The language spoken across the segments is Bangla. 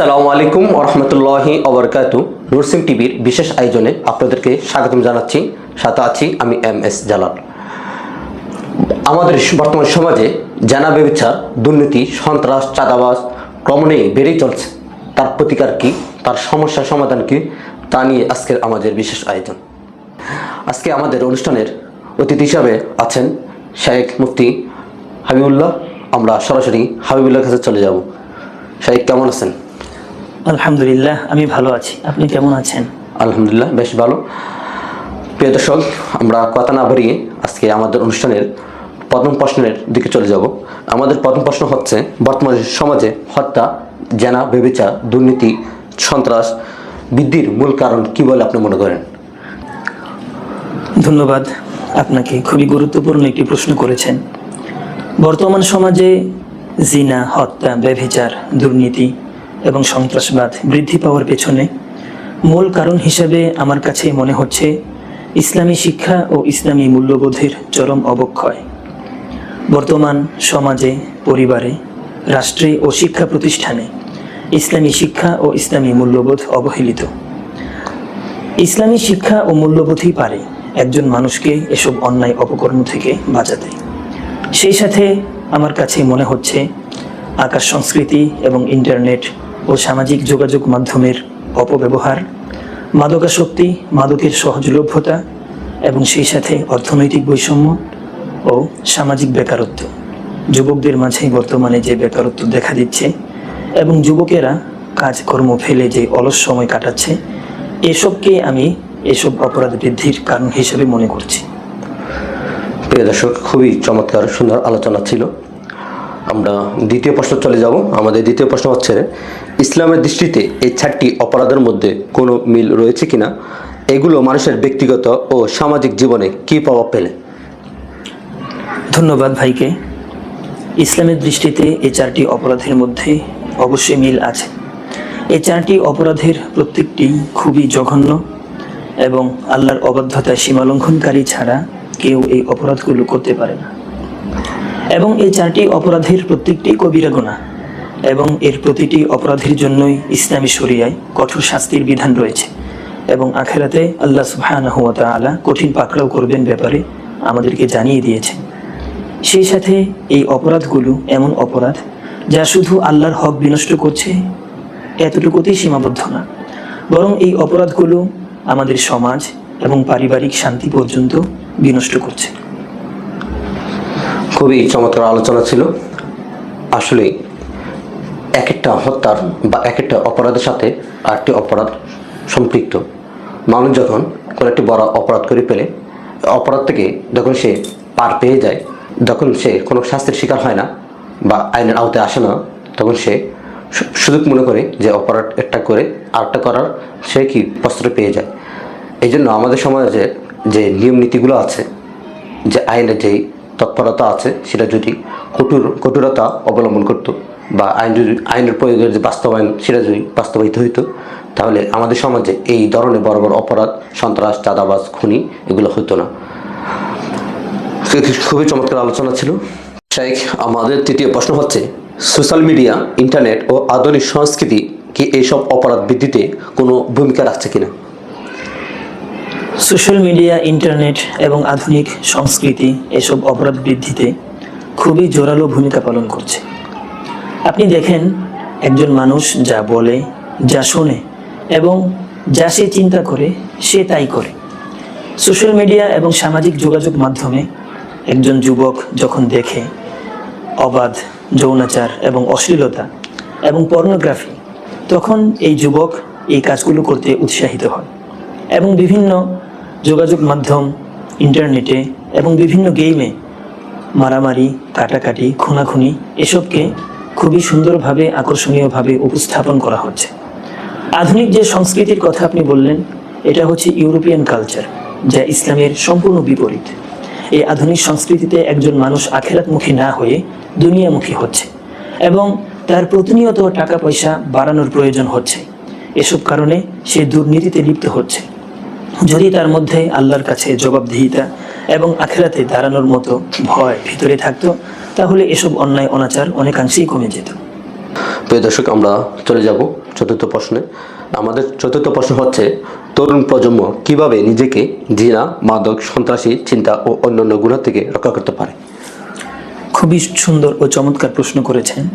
আসসালামু আলাইকুম ওরহমতুল্লাহি ওবরকাতু। নুরসিম টিভির বিশেষ আয়োজনে আপনাদেরকে স্বাগতম জানাচ্ছি। সাথে আছি আমি MS জালাল। আমাদের বর্তমান সমাজে জানা ব্যভিচার, দুর্নীতি, সন্ত্রাস, চাঁদাবাজ ক্রমে বেড়েই চলছে। তার প্রতিকার কি, তার সমস্যার সমাধান কি, তা নিয়ে আজকের আমাদের বিশেষ আয়োজন। আজকে আমাদের অনুষ্ঠানের অতিথি হিসাবে আছেন শেখ মুফতি হাবিবুল্লাহ। আমরা সরাসরি হাবিবুল্লাহর কাছে চলে যাব। শেখ, কেমন আছেন? আলহামদুলিল্লাহ, আমি ভালো আছি। আপনি কেমন আছেন? আলহামদুলিল্লাহ, বেশ ভালো। প্রিয় দর্শক, আমরা কথা না বাড়িয়ে আজকে আমাদের অনুষ্ঠানের প্রথম প্রশ্নের দিকে চলে যাব। আমাদের প্রথম প্রশ্ন হচ্ছে, বর্তমান সমাজে হত্যা, জেনা, ব্যভিচার, দুর্নীতি, সন্ত্রাস বৃদ্ধির মূল কারণ কি বলে আপনি মনে করেন? ধন্যবাদ আপনাকে, খুবই গুরুত্বপূর্ণ একটি প্রশ্ন করেছেন। বর্তমান সমাজে জিনা, হত্যা, ব্যভিচার, দুর্নীতি এবং সন্ত্রাসবাদ বৃদ্ধি পাওয়ার পেছনে মূল কারণ হিসেবে আমার কাছে মনে হচ্ছে ইসলামী শিক্ষা ও ইসলামী মূল্যবোধের চরম অবক্ষয়। বর্তমান সমাজে, পরিবারে, রাষ্ট্রে ও শিক্ষা প্রতিষ্ঠানে ইসলামী শিক্ষা ও ইসলামী মূল্যবোধ অবহেলিত। ইসলামী শিক্ষা ও মূল্যবোধই পারে একজন মানুষকে এসব অন্যায় অপকর্ম থেকে বাঁচাতে। সেই সাথে আমার কাছে মনে হচ্ছে আকাশ সংস্কৃতি এবং ইন্টারনেট ও সামাজিক যোগাযোগ মাধ্যমের অপব্যবহার, মাদকাসক্তি, মাদকের সহজলভ্যতা এবং সেই সাথে অর্থনৈতিক বৈষম্য ও সামাজিক বেকারত্ব। যুবকদের মাঝে বর্তমানে যে বেকারত্ব দেখা দিচ্ছে এবং যুবকেরা কাজকর্ম ফেলে যে অলস সময় কাটাচ্ছে, এসবকে আমি এসব অপরাধ বৃদ্ধির কারণ হিসেবে মনে করছি। প্রিয় দর্শক, খুবই চমৎকার সুন্দর আলোচনা ছিল। আমরা দ্বিতীয় প্রশ্ন চলে যাব। আমাদের দ্বিতীয় প্রশ্ন হচ্ছে, ইসলামের দৃষ্টিতে এই 4টি অপরাধের মধ্যে কোনো মিল রয়েছে কিনা? এগুলো মানুষের ব্যক্তিগত ও সামাজিক জীবনে কী প্রভাব ফেলে? ধন্যবাদ ভাইকে। ইসলামের দৃষ্টিতে এই 4টি অপরাধের মধ্যে অবশ্যই মিল আছে। এই 4টি অপরাধের প্রত্যেকটি খুবই জঘন্য এবং আল্লাহর অবাধ্যতা সীমালঙ্ঘনকারী ছাড়া কেউ এই অপরাধগুলো করতে পারে না। এবং এই 4টি অপরাধের প্রত্যেকটি কবিরা গুনাহ এবং এর প্রতিটি অপরাধের জন্যই ইসলামী শরিয়ায় কঠোর শাস্তির বিধান রয়েছে এবং আখিরাতে আল্লাহ সুবহানাহু ওয়া তাআলা কঠিন পাকড়াও করবেন ব্যাপারে আমাদেরকে জানিয়ে দিয়েছেন। সেই সাথে এই অপরাধগুলো এমন অপরাধ যা শুধু আল্লাহর হক বিনষ্ট করছে এতটুকুতেই সীমাবদ্ধ না, বরং এই অপরাধগুলো আমাদের সমাজ এবং পারিবারিক শান্তি পর্যন্ত বিনষ্ট করছে। খুবই চমৎকার আলোচনা ছিল। আসলে এক একটা হত্যার বা এক একটা অপরাধের সাথে আরেকটি অপরাধ সম্পৃক্ত। মানুষ যখন কোনো একটি বড় অপরাধ করে ফেলে, অপরাধ থেকে যখন সে পার পেয়ে যায়, যখন সে কোনো শাস্তির শিকার হয় না বা আইনের আওতায় আসে না, তখন সে সুযোগ মনে করে যে অপরাধ একটা করে আরেকটা করার সে কি প্রস্তুতি পেয়ে যায়। এই জন্য আমাদের সমাজে যে নিয়ম নীতিগুলো আছে, যে আইনের যেই তৎপরতা আছে, সেটা যদি কঠোরতা অবলম্বন করতো বা আইনের প্রয়োগের যে বাস্তবায়ন সেটা যদি বাস্তবায়িত হইতো, তাহলে আমাদের সমাজে এই ধরনের বড় বড় অপরাধ, সন্ত্রাস, চাঁদাবাজ, খুনি এগুলো হতো না। খুবই চমৎকার আলোচনা ছিল। শেখ, আমাদের তৃতীয় প্রশ্ন হচ্ছে, সোশ্যাল মিডিয়া, ইন্টারনেট ও আধুনিক সংস্কৃতি কি এইসব অপরাধ বৃদ্ধিতে কোনো ভূমিকা রাখছে কিনা? সোশ্যাল মিডিয়া, ইন্টারনেট এবং আধুনিক সংস্কৃতি এসব অপরাধ বৃদ্ধিতে খুবই জোরালো ভূমিকা পালন করছে। আপনি দেখেন, একজন মানুষ যা বলে, যা শোনে এবং যা সে চিন্তা করে সে তাই করে। সোশ্যাল মিডিয়া এবং সামাজিক যোগাযোগ মাধ্যমে একজন যুবক যখন দেখে অবাধ যৌনাচার এবং অশ্লীলতা এবং পর্নোগ্রাফি, তখন এই যুবক এই কাজগুলো করতে উৎসাহিত হয় এবং বিভিন্ন যোগাযোগ মাধ্যম, ইন্টারনেটে এবং বিভিন্ন গেমে মারামারি, কাটাকাটি, খুনাখুনি এসবকে খুবই সুন্দরভাবে, আকর্ষণীয়ভাবে উপস্থাপন করা হচ্ছে। আধুনিক যে সংস্কৃতির কথা আপনি বললেন, এটা হচ্ছে ইউরোপিয়ান কালচার, যা ইসলামের সম্পূর্ণ বিপরীত। এই আধুনিক সংস্কৃতিতে একজন মানুষ আখিরাতমুখী না হয়ে দুনিয়ামুখী হচ্ছে এবং তার প্রতিনিয়ত টাকা পয়সা বাড়ানোর প্রয়োজন হচ্ছে। এসব কারণে সে দুর্নীতিতে লিপ্ত হচ্ছে। যদি তার মধ্যে আল্লাহর কাছে জবাবদিহিতা এবং আখিরাতে দাঁড়ানোর মতো ভয় ভিতরে থাকতো, তাহলে এসব অন্যায় অনাচার অনেকাংশেই কমে যেত। প্রিয় দর্শক, আমরা চলে যাব চতুর্থ প্রশ্নে। আমাদের চতুর্থ প্রশ্ন হচ্ছে, তরুণ প্রজন্ম কিভাবে নিজেকে জিনা, মাদক, সন্ত্রাসী চিন্তা ও অন্যান্য গুণ থেকে রক্ষা করতে পারে? খুবই সুন্দর ও চমৎকার প্রশ্ন করেছেন।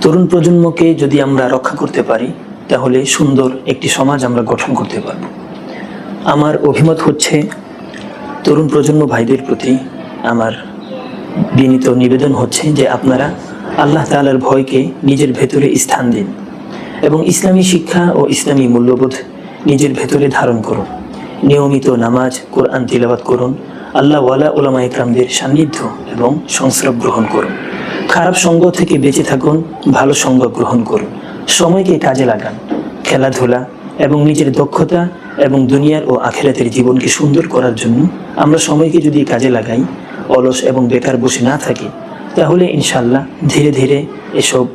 তরুণ প্রজন্মকে যদি আমরা রক্ষা করতে পারি তাহলে সুন্দর একটি সমাজ আমরা গঠন করতে পারব। আমার অভিমত হচ্ছে, তরুণ প্রজন্ম ভাইদের প্রতি আমার বিনীত নিবেদন হচ্ছে যে আপনারা আল্লাহ তাআলার ভয়কে নিজের ভেতরে স্থান দিন এবং ইসলামী শিক্ষা ও ইসলামী মূল্যবোধ নিজের ভেতরে ধারণ করুন। নিয়মিত নামাজ, কোরআন তিলাওয়াত করুন, আল্লাহ ওয়ালা উলামা ইকরামদের সান্নিধ্য এবং সংস্রব গ্রহণ করুন। খারাপ সঙ্গ থেকে বেঁচে থাকুন, ভালো সঙ্গ গ্রহণ করুন। সময়কে কাজে লাগান, খেলাধুলা এবং নিজের দক্ষতা এবং দুনিয়ার ও আখিরাতের জীবনকে সুন্দর করার জন্য আমরা সময়কে যদি কাজে লাগাই, অলস এবং বেকার বসে না থাকি, তাহলে ইনশাআল্লাহ ধীরে ধীরে এসব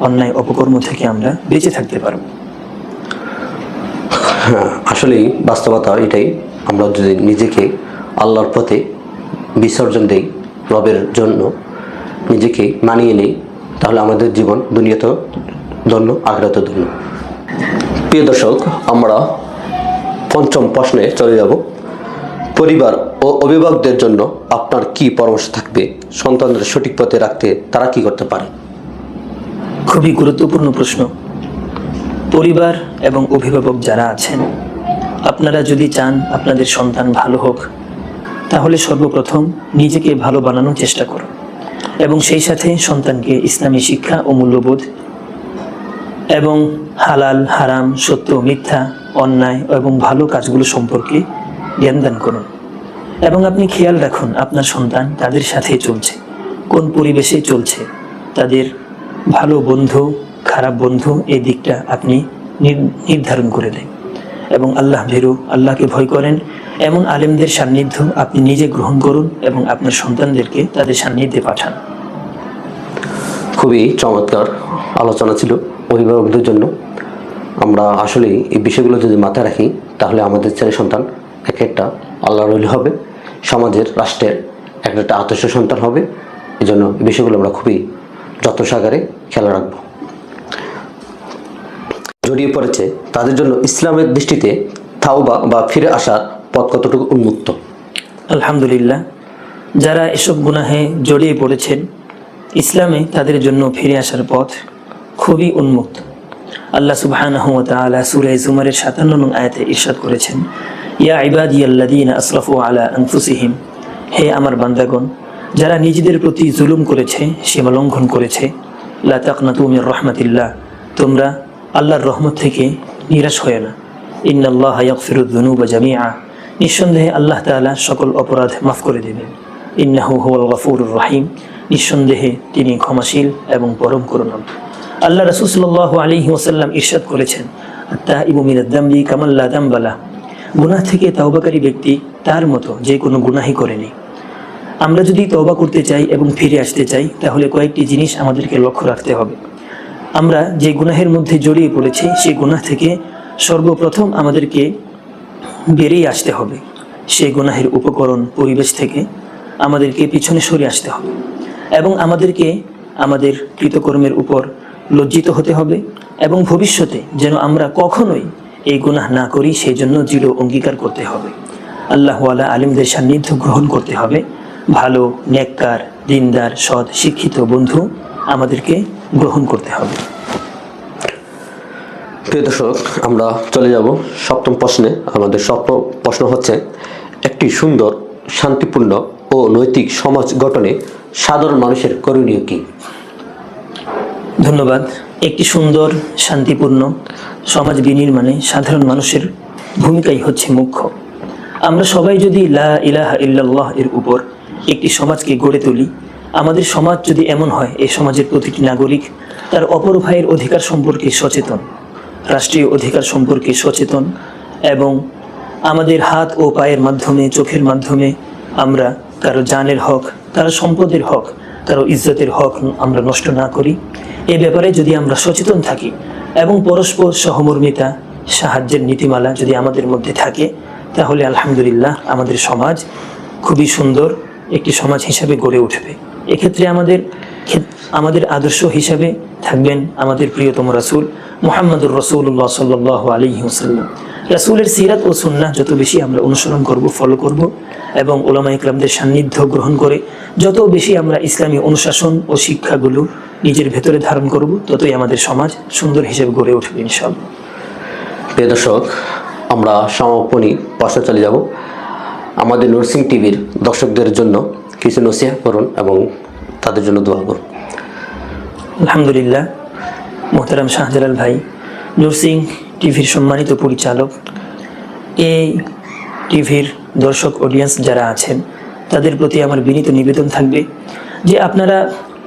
অন্যায় অপকর্ম থেকে আমরা বেঁচে থাকতে পারব। হ্যাঁ, আসলেই বাস্তবতা এটাই। আমরা যদি নিজেকে আল্লাহর পথে বিসর্জন দেই, রবের জন্য নিজেকে মানিয়ে নিই, তাহলে আমাদের জীবন দুনিয়াতেও ধন্য, আখিরাতেও ধন্য। প্রিয় দর্শক, আমরা পঞ্চম প্রশ্নে চলে যাব। পরিবার ও অভিভাবকদের জন্য আপনার কি পরামর্শ থাকবে? সন্তানদের সঠিক পথে রাখতে তারা কি করতে পারে? খুবই গুরুত্বপূর্ণ প্রশ্ন। পরিবার এবং অভিভাবক যারা আছেন, আপনারা যদি চান আপনাদের সন্তান ভালো হোক, তাহলে সর্বপ্রথম নিজেকে ভালো বানানোর চেষ্টা করুন এবং সেই সাথে সন্তানকে ইসলামী শিক্ষা ও মূল্যবোধ এবং হালাল, হারাম, সত্য, মিথ্যা, অন্যায় এবং ভালো কাজগুলো সম্পর্কে জ্ঞান দান করুন। এবং আপনি খেয়াল রাখুন আপনার সন্তান তাদের সাথে চলছে, কোন পরিবেশে চলছে, তাদের ভালো বন্ধু, খারাপ বন্ধু, এই দিকটা আপনি নির্ধারণ করে দেন এবং আল্লাহ ভীরু, আল্লাহকে ভয় করেন এমন আলেমদের সান্নিধ্য আপনি নিজে গ্রহণ করুন এবং আপনার সন্তানদেরকে তাদের সান্নিধ্যে পাঠান। খুবই চমৎকার আলোচনা ছিল অভিভাবকদের জন্য। আমরা আসলে এই বিষয়গুলো যদি মাথায় রাখি, তাহলে আমাদের ছেলে সন্তান এক একটা আল্লাহর ওলি হবে, সমাজের, রাষ্ট্রের একটা আদর্শ সন্তান হবে। এই জন্য এই বিষয়গুলো আমরা খুবই যত্ন সহকারে খেয়াল রাখব। জড়িয়ে পড়েছে তাদের জন্য ইসলামের দৃষ্টিতে তাওবা বা ফিরে আসার পথ কতটুকু উন্মুক্ত? আলহামদুলিল্লাহ, যারা এসব গুনাহে জড়িয়ে পড়েছেন, ইসলামে তাদের জন্য ফিরে আসার পথ খুবই উন্মুক্ত। আল্লাহ সুবহানাহু ওয়া তাআলা সূরা জুমারের 57 নং আয়াতে ইরশাদ করেছেন, ইয়া ইবাদিয়াল্লাযীনা আসরাফু আলা আনফুসিহিম, হে আমার বান্দাগণ যারা নিজেদের প্রতি জুলুম করেছে, সীমা লঙ্ঘন করেছে, লা তাকনাতু মির রাহমাতিল্লাহ, তোমরা আল্লাহর রহমত থেকে নিরাশ হয় না। ইন্নাল্লাহা ইয়াগফিরুয যুনুবা জামিআ, নিঃসন্দেহে আল্লাহ তাআলা সকল অপরাধ মাফ করে দেবেন। ইন্নাহু হুয়াল গফুরুর রহিম, নিঃসন্দেহে তিনি ক্ষমাশীল এবং পরম করুণাময়। আল্লাহ রাসূল সাল্লাল্লাহু আলাইহি ওয়াসাল্লাম ইরশাদ করেছেন, আত-তাইবু মিনাদ দামবি কামান লা দামবা লাহ, গুনাহ থেকে তওবাকারী ব্যক্তি তার মতো যে কোনো গুনাহই করেনি। আমরা যদি তওবা করতে চাই এবং ফিরে আসতে চাই, তাহলে কয়েকটি জিনিস আমাদেরকে লক্ষ্য রাখতে হবে। আমরা যে গুনাহের মধ্যে জড়িয়ে পড়েছি, সেই গুনাহ থেকে সর্বপ্রথম আমাদেরকে বেরিয়ে আসতে হবে। সেই গুনাহের উপকরণ, পরিবেশ থেকে আমাদেরকে পিছনে সরে আসতে হবে এবং আমাদেরকে আমাদের কৃতকর্মের উপর লজ্জিত হতে হবে এবং ভবিষ্যতে যেন আমরা কখনোই এই গুনাহ না করি সেই জন্য দৃঢ় অঙ্গীকার করতে হবে। আল্লাহওয়ালা আলিমদের সান্নিধ্য গ্রহণ করতে হবে। ভালো, নেককার, দিনদার, সৎ, শিক্ষিত বন্ধু আমাদেরকে গ্রহণ করতে হবে। প্রিয় দর্শক, আমরা চলে যাব সপ্তম প্রশ্নে। আমাদের সপ্তম প্রশ্ন হচ্ছে, একটি সুন্দর, শান্তিপূর্ণ ও নৈতিক সমাজ গঠনে সাধারণ মানুষের করণীয় কি? ধন্যবাদ। একটি সুন্দর, শান্তিপূর্ণ সমাজ বিনির্মাণে সাধারণ মানুষের ভূমিকাই হচ্ছে মুখ্য। আমরা সবাই যদি লা ইলাহা ইল্লাল্লাহ এর উপর একটি সমাজকে গড়ে তুলি, আমাদের সমাজ যদি এমন হয়, এই সমাজের প্রতিটি নাগরিক তার অপর ভাইয়ের অধিকার সম্পর্কে সচেতন, রাষ্ট্রীয় অধিকার সম্পর্কে সচেতন এবং আমাদের হাত ও পায়ের মাধ্যমে, চোখের মাধ্যমে আমরা কারো জানের হক, কারো সম্পদের হক, কারো ইজ্জতের হক আমরা নষ্ট না করি, এ ব্যাপারে যদি আমরা সচেতন থাকি এবং পরস্পর সহমর্মিতা, সাহায্যের নীতিমালা যদি আমাদের মধ্যে থাকে, তাহলে আলহামদুলিল্লাহ আমাদের সমাজ খুবই সুন্দর একটি সমাজ হিসাবে গড়ে উঠবে। এক্ষেত্রে আমাদের আদর্শ হিসাবে থাকবেন আমাদের প্রিয়তম রাসূল মুহাম্মদুর রাসূলুল্লাহ সাল্লাল্লাহু আলাইহি ওয়াসাল্লাম। রাসূলের সিরাত ও সুন্নাহ যত বেশি আমরা অনুসরণ করব, ফলো করব এবং উলামায়ে কেরামদের সান্নিধ্য গ্রহণ করে যত বেশি আমরা ইসলামী অনুশাসন ও শিক্ষাগুলো নিজের ভেতরে ধারণ করব, ততই আমাদের সমাজ সুন্দর হিসেবে গড়ে উঠবে ইনশাআল্লাহ। প্রিয় দর্শক, আমরা সমাপনী পর্যায়ে চলে যাব। আমাদের নূরসিং টিভির দর্শকদের জন্য কিছু নসিহা করুন এবং তাদের জন্য দোয়া করুন। আলহামদুলিল্লাহ, মোহতারাম শাহজালাল ভাই, নূরসিং টিভির সম্মানিত পরিচালক, এই টিভির দর্শক অডিয়েন্স যারা আছেন তাদের প্রতি আমার বিনীত নিবেদন থাকবে যে আপনারা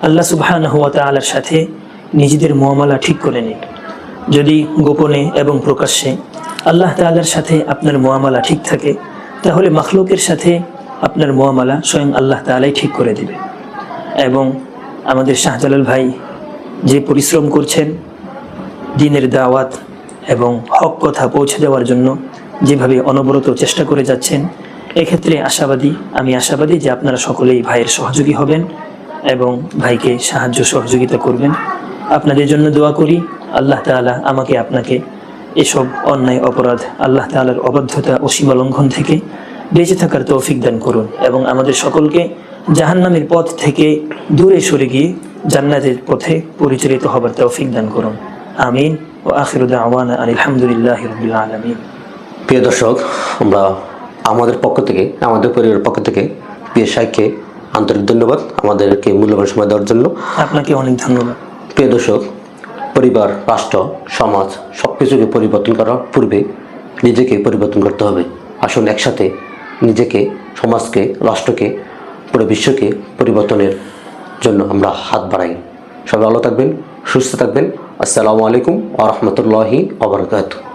আল্লাহ সুবহানাহু ওয়া তাআলার সাথে নিজেদের মুআমালা ঠিক করে নিন। যদি গোপনে এবং প্রকাশ্যে আল্লাহ তাআলার সাথে আপনার মুআমালা ঠিক থাকে, তাহলে মাখলুকের সাথে আপনার মুআমালা স্বয়ং আল্লাহ তাআলাই ঠিক করে দেবে। এবং আমাদের শাহজালাল ভাই যে পরিশ্রম করছেন দ্বীনের দাওয়াত এবং হক কথা পৌঁছে দেওয়ার জন্য, যেভাবে অনবরত চেষ্টা করে যাচ্ছেন, এক্ষেত্রে আমি আশাবাদী যে আপনারা সকলেই ভাইয়ের সহযোগী হবেন এবং ভাইকে সাহায্য সহযোগিতা করবেন। আপনাদের জন্য দোয়া করি, আল্লাহ তাআলা আমাকে আপনাকে এসব অন্যায় অপরাধ, আল্লাহ তাআলার অবাধ্যতা ও সীমা লঙ্ঘন থেকে বেঁচে থাকার তৌফিক দান করুন এবং আমাদের সকলকে জাহান্নামের পথ থেকে দূরে সরে গিয়ে জান্নাতের পথে পরিচালিত হবার তৌফিক দান করুন। আমিন ও আখিরু দাওয়ানা আলহামদুলিল্লাহি রাব্বিল আলামিন। প্রিয় দর্শক, আমরা আমাদের পক্ষ থেকে, আমাদের পরিবারের পক্ষ থেকে প্রিয় শাইখকে আন্তরিক ধন্যবাদ আমাদেরকে মূল্যবান সময় দেওয়ার জন্য। আপনাকে অনেক ধন্যবাদ। প্রিয় দর্শক, পরিবার, রাষ্ট্র, সমাজ সব কিছুকে পরিবর্তন করার পূর্বে নিজেকে পরিবর্তন করতে হবে। আসুন একসাথে নিজেকে, সমাজকে, রাষ্ট্রকে, পুরো বিশ্বকে পরিবর্তনের জন্য আমরা হাত বাড়াই। সবাই ভালো থাকবেন, সুস্থ থাকবেন। আসসালামু আলাইকুম ওয়া রাহমাতুল্লাহি ওয়া বারাকাতুহু।